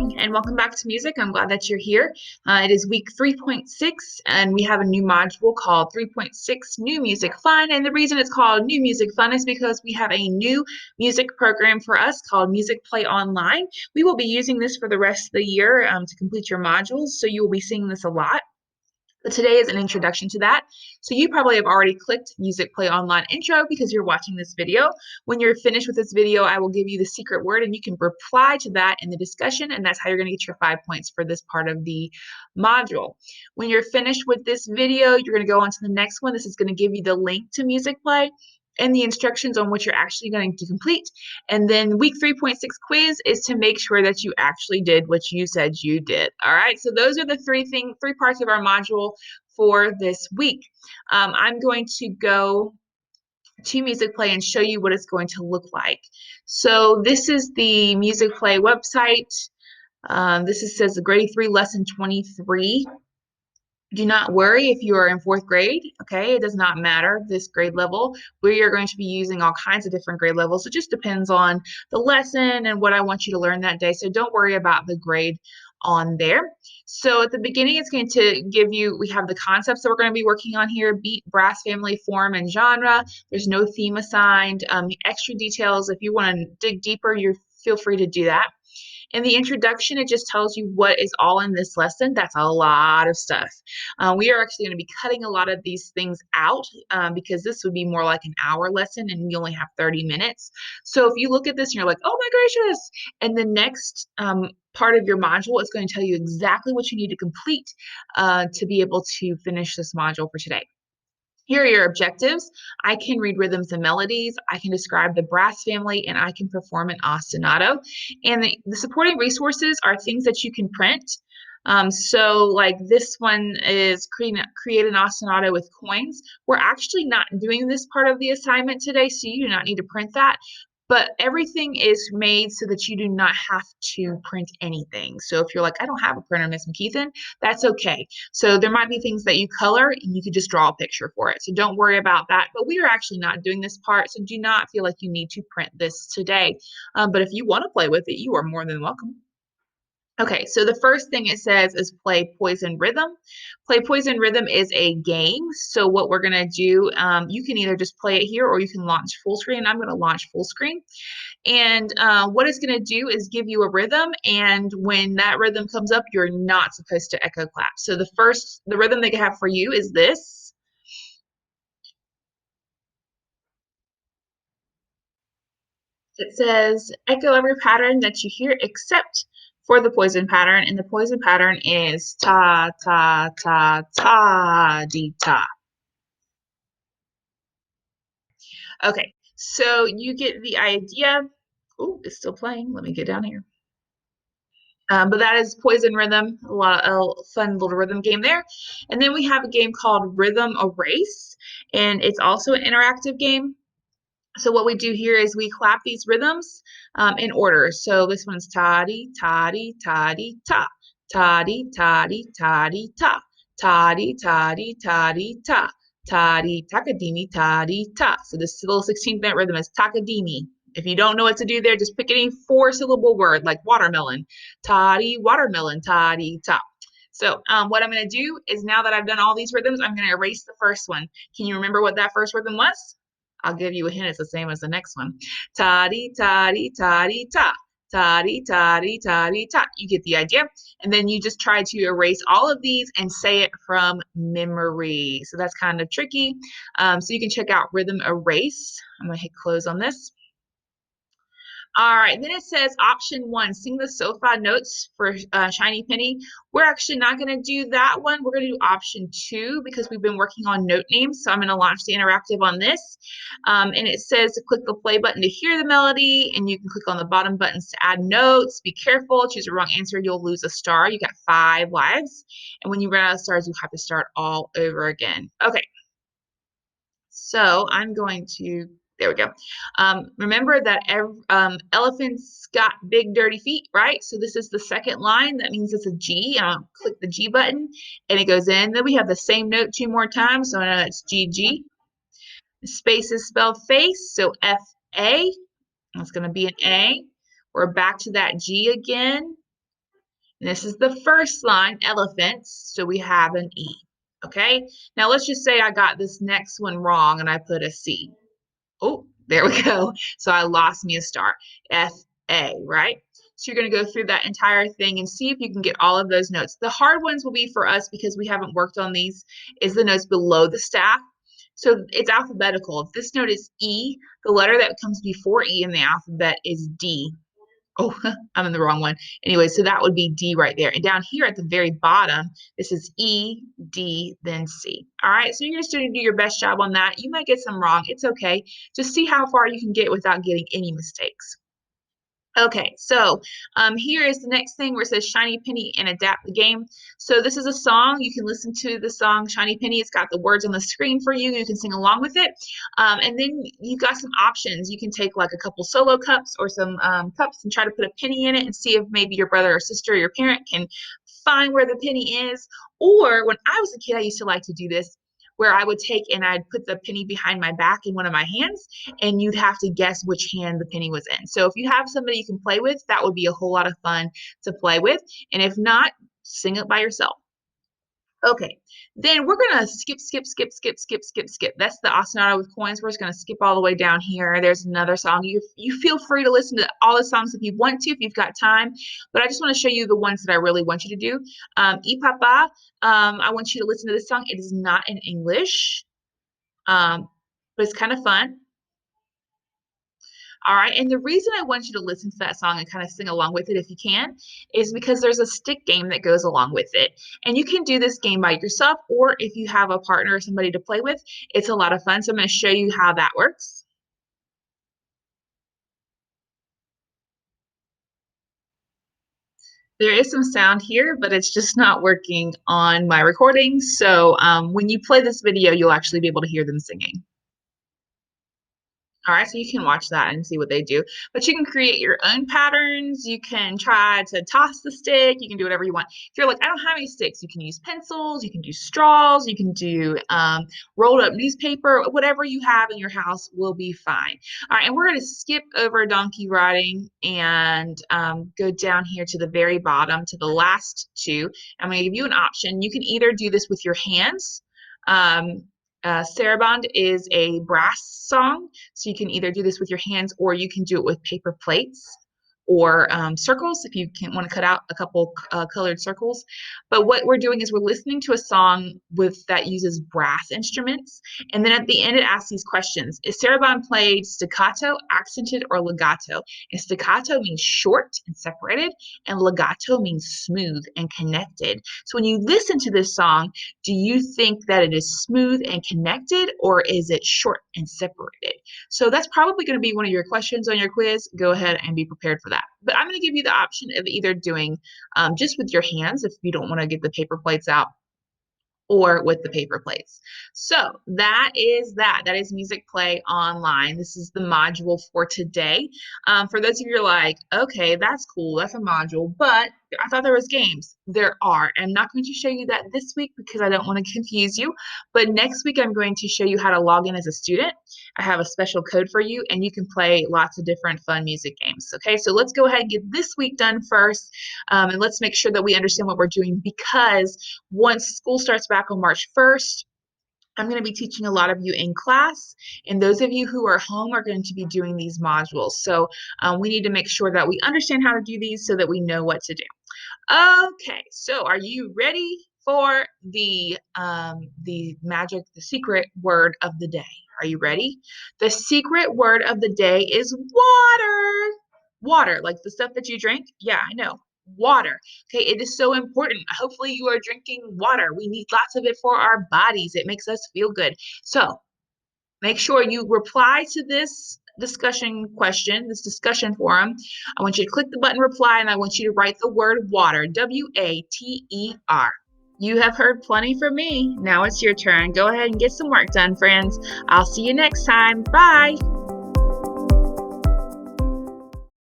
morning and welcome back to music. I'm glad that you're here. It is week 3.6 and we have a new module called 3.6 New Music Fun. And the reason it's called New Music Fun is because we have a new music program for us called Music Play Online. We will be using this for the rest of the year to complete your modules, so you will be seeing this a lot. But today is an introduction to that. So you probably have already clicked Music Play Online intro because you're watching this video. When you're finished with this video, I will give you the secret word and you can reply to that in the discussion, and that's how you're going to get your 5 points for this part of the module. When you're finished with this video, you're going to go on to the next one. This is going to give you the link to Music Play and the instructions on what you're actually going to complete. And then week 3.6 quiz is to make sure that you actually did what you said you did. All right, so those are the three parts of our module for this week. I'm going to go to Music Play and show you what it's going to look like. So this is the Music Play website. Says the grade 3 lesson 23. Do not worry if you are in 4th grade, okay? It does not matter this grade level. We are going to be using all kinds of different grade levels. It just depends on the lesson and what I want you to learn that day. So don't worry about the grade on there. So at the beginning, it's going to give you, we have the concepts that we're going to be working on here: beat, brass family, form, and genre. There's no theme assigned. Extra details, if you want to dig deeper, you feel free to do that. In the introduction, it just tells you what is all in this lesson. That's a lot of stuff. We are actually going to be cutting a lot of these things out because this would be more like an hour lesson and we only have 30 minutes. So if you look at this and you're like, oh my gracious, and the next part of your module is going to tell you exactly what you need to complete to be able to finish this module for today. Here are your objectives. I can read rhythms and melodies, I can describe the brass family, and I can perform an ostinato. And the supporting resources are things that you can print. So like this one is create an ostinato with coins. We're actually not doing this part of the assignment today, so you do not need to print that. But everything is made so that you do not have to print anything. So if you're like, I don't have a printer, Miss McKeithen, that's okay. So there might be things that you color and you could just draw a picture for it. So don't worry about that. But we are actually not doing this part, so do not feel like you need to print this today. But if you want to play with it, you are more than welcome. Okay, so the first thing it says is play Poison Rhythm. Play Poison Rhythm is a game. So what we're going to do, you can either just play it here or you can launch full screen. I'm going to launch full screen. And what it's going to do is give you a rhythm. And when that rhythm comes up, you're not supposed to echo clap. So the rhythm they have for you is this. It says, echo every pattern that you hear except for the poison pattern, and the poison pattern is ta, ta, ta, ta, dee, ta. Okay, so you get the idea. Oh, it's still playing. Let me get down here. But that is Poison Rhythm, a fun little rhythm game there. And then we have a game called Rhythm Erase, and it's also an interactive game. So what we do here is we clap these rhythms in order. So this one's ta-dee, ta-dee, ta-dee, ta, ta-dee, ta-dee, ta-dee, ta, ta-dee, ta-dee, ta-dee, ta, ta-dee, takadimi, ta-dee, ta. So this little 16th-minute rhythm is takadimi. If you don't know what to do there, just pick any 4-syllable word like watermelon. Ta-dee, watermelon, ta-dee, ta. So what I'm going to do is, now that I've done all these rhythms, I'm going to erase the first one. Can you remember what that first rhythm was? I'll give you a hint. It's the same as the next one. Ta-dee, ta-dee, ta-dee, ta. Ta-dee, ta-dee, ta-dee, ta. You get the idea. And then you just try to erase all of these and say it from memory. So that's kind of tricky. So you can check out Rhythm Erase. I'm going to hit close on this. All right, then it says option 1, sing the SoFi notes for Shiny Penny. We're actually not going to do that one. We're going to do option 2 because we've been working on note names. So I'm going to launch the interactive on this. And it says to click the play button to hear the melody, and you can click on the bottom buttons to add notes. Be careful, choose a wrong answer, you'll lose a star. You got 5 lives. And when you run out of stars, you have to start all over again. Okay. So I'm going to, there we go. Remember that elephants got big dirty feet, right? So this is the second line. That means it's a G. I'll click the G button and it goes in. Then we have the same note 2 more times. So now it's GG. Space is spelled face. So FA. That's going to be an A. We're back to that G again. And this is the first line, elephants, so we have an E. Okay, now let's just say I got this next one wrong and I put a C. Oh, there we go. So I lost me a star. F-A, right? So you're going to go through that entire thing and see if you can get all of those notes. The hard ones will be for us because we haven't worked on these, is the notes below the staff. So it's alphabetical. If this note is E, the letter that comes before E in the alphabet is D. Oh, I'm in the wrong one. Anyway, so that would be D right there. And down here at the very bottom, this is E, D, then C. All right, so you're just going to do your best job on that. You might get some wrong. It's okay. Just see how far you can get without getting any mistakes. Okay, so here is the next thing where it says Shiny Penny and adapt the game. So this is a song. You can listen to the song Shiny Penny. It's got the words on the screen for you. You can sing along with it. And then you've got some options. You can take like a couple solo cups or some cups and try to put a penny in it and see if maybe your brother or sister or your parent can find where the penny is. Or when I was a kid, I used to like to do this, where I would take and I'd put the penny behind my back in one of my hands, and you'd have to guess which hand the penny was in. So if you have somebody you can play with, that would be a whole lot of fun to play with. And if not, sing it by yourself. Okay, then we're gonna skip. That's the ostinato with coins. We're just gonna skip all the way down here. There's another song. You feel free to listen to all the songs if you want to, if you've got time. But I just want to show you the ones that I really want you to do. E Papa. I want you to listen to this song. It is not in English, but it's kind of fun. All right. And the reason I want you to listen to that song and kind of sing along with it if you can is because there's a stick game that goes along with it. And you can do this game by yourself, or if you have a partner or somebody to play with, it's a lot of fun. So I'm going to show you how that works. There is some sound here, but it's just not working on my recording. So when you play this video, you'll actually be able to hear them singing. All right, so you can watch that and see what they do. But you can create your own patterns. You can try to toss the stick. You can do whatever you want. If you're like, I don't have any sticks, you can use pencils. You can do straws. You can do rolled up newspaper. Whatever you have in your house will be fine. All right, and we're going to skip over donkey riding and go down here to the very bottom to the last two. I'm going to give you an option. You can either do this with your hands. Saraband is a brass song, so you can either do this with your hands or you can do it with paper plates or circles if you want to cut out a couple colored circles. But what we're doing is we're listening to a song that uses brass instruments, and then at the end it asks these questions. Is saraband played staccato, accented, or legato? And staccato means short and separated, and legato means smooth and connected. So when you listen to this song, do you think that it is smooth and connected, or is it short and separated? So that's probably going to be one of your questions on your quiz. Go ahead and be prepared for that. But I'm going to give you the option of either doing just with your hands if you don't want to get the paper plates out, or with the paper plates. So that is that. That is Music Play Online. This is the module for today. For those of you who are like, okay, that's cool. That's a module, but I thought there was games. There are. I'm not going to show you that this week because I don't want to confuse you. But next week, I'm going to show you how to log in as a student. I have a special code for you, and you can play lots of different fun music games. Okay, so let's go ahead and get this week done first. And let's make sure that we understand what we're doing, because once school starts back on March 1st, I'm going to be teaching a lot of you in class, and those of you who are home are going to be doing these modules. So we need to make sure that we understand how to do these so that we know what to do. Okay, so are you ready for the secret word of the day? Are you ready? The secret word of the day is water. Water, like the stuff that you drink? Yeah, I know. Water. Okay, it is so important. Hopefully you are drinking water. We need lots of it for our bodies. It makes us feel good. So make sure you reply to this discussion question, this discussion forum. I want you to click the button reply, and I want you to write the word water, W-A-T-E-R. You have heard plenty from me. Now it's your turn. Go ahead and get some work done, friends. I'll see you next time. Bye.